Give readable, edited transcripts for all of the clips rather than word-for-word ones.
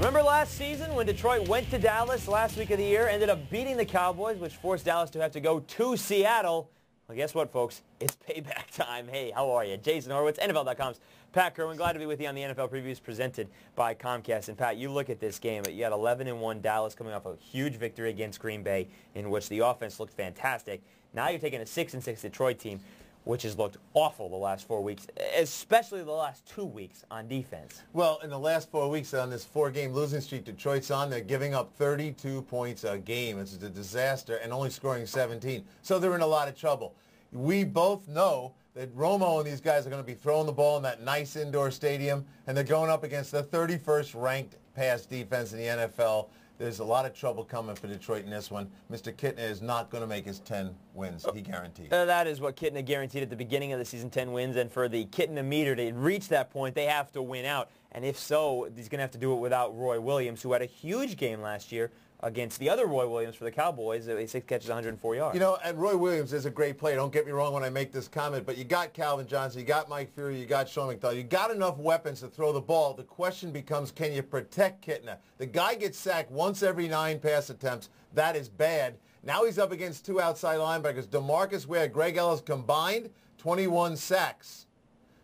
Remember last season when Detroit went to Dallas last week of the year, ended up beating the Cowboys, which forced Dallas to have to go to Seattle? Well, guess what, folks? It's payback time. Hey, how are you? Jason Horowitz, NFL.com's Pat Kerwin. Glad to be with you on the NFL previews presented by Comcast. And, Pat, you look at this game. You got 11-1 Dallas coming off a huge victory against Green Bay in which the offense looked fantastic. Now you're taking a 6-6 Detroit team, which has looked awful the last 4 weeks, especially the last 2 weeks on defense. Well, in the last 4 weeks on this 4-game losing streak Detroit's on, they're giving up 32 points a game. It's a disaster, and only scoring 17. So they're in a lot of trouble. We both know that Romo and these guys are going to be throwing the ball in that nice indoor stadium, and they're going up against the 31st ranked pass defense in the NFL. There's a lot of trouble coming for Detroit in this one. Mr. Kitna is not going to make his 10 wins, he guaranteed. That is what Kitna guaranteed at the beginning of the season, 10 wins. And for the Kitna meter to reach that point, they have to win out. And if so, he's going to have to do it without Roy Williams, who had a huge game last year against the other Roy Williams for the Cowboys. 6 catches, 104 yards. You know, and Roy Williams is a great player. Don't get me wrong when I make this comment, but you got Calvin Johnson, you got Mike Fury, you got Sean McDowell. You got enough weapons to throw the ball. The question becomes, can you protect Kitna? The guy gets sacked once every 9 pass attempts. That is bad. Now he's up against 2 outside linebackers. DeMarcus Ware, Greg Ellis combined, 21 sacks.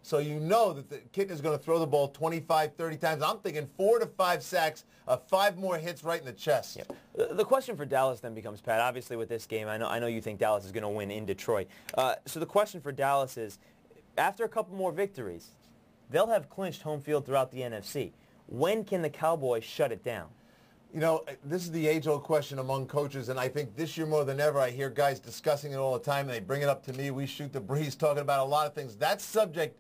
So you know that the Kitna's going to throw the ball 25, 30 times. I'm thinking 4 to 5 sacks, 5 more hits right in the chest. Yep. The question for Dallas then becomes, Pat, obviously with this game, I know you think Dallas is going to win in Detroit. So the question for Dallas is, after a couple more victories, they'll have clinched home field throughout the NFC. When can the Cowboys shut it down? You know, this is the age-old question among coaches, and I think this year more than ever I hear guys discussing it all the time, and they bring it up to me. We shoot the breeze talking about a lot of things. That subject,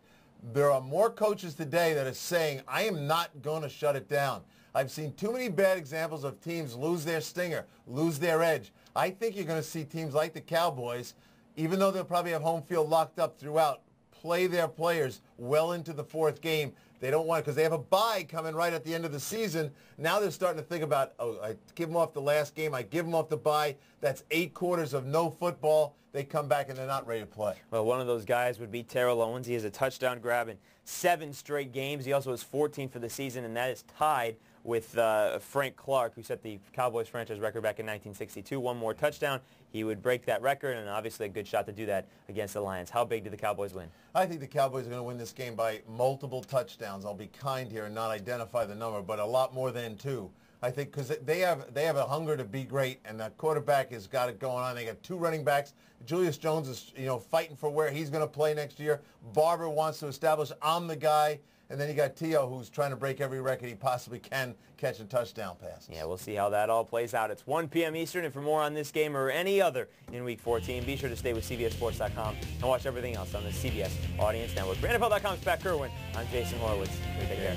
there are more coaches today that are saying, I am not going to shut it down. I've seen too many bad examples of teams lose their stinger, lose their edge. I think you're going to see teams like the Cowboys, even though they'll probably have home field locked up throughout, play their players well into the 4th game. They don't want it because they have a bye coming right at the end of the season. Now they're starting to think about, oh, I give them off the last game. I give them off the bye. That's 8 quarters of no football. They come back and they're not ready to play. Well, one of those guys would be Terrell Owens. He has a touchdown grab in 7 straight games. He also has 14 for the season, and that is tied with Frank Clark, who set the Cowboys franchise record back in 1962. One more touchdown, he would break that record, and obviously a good shot to do that against the Lions. How big do the Cowboys win? I think the Cowboys are going to win this game by multiple touchdowns. I'll be kind here and not identify the number, but a lot more than 2. I think because they have a hunger to be great, and the quarterback has got it going on. They got 2 running backs. Julius Jones is fighting for where he's going to play next year. Barber wants to establish I'm the guy. And then you got T.O., who's trying to break every record he possibly can catching touchdown passes. Yeah, we'll see how that all plays out. It's 1 p.m. Eastern, and for more on this game or any other in Week 14, be sure to stay with CBSSports.com and watch everything else on the CBS Audience Network. For NFL.com's Pat Kerwin, I'm Jason Horowitz. Take care.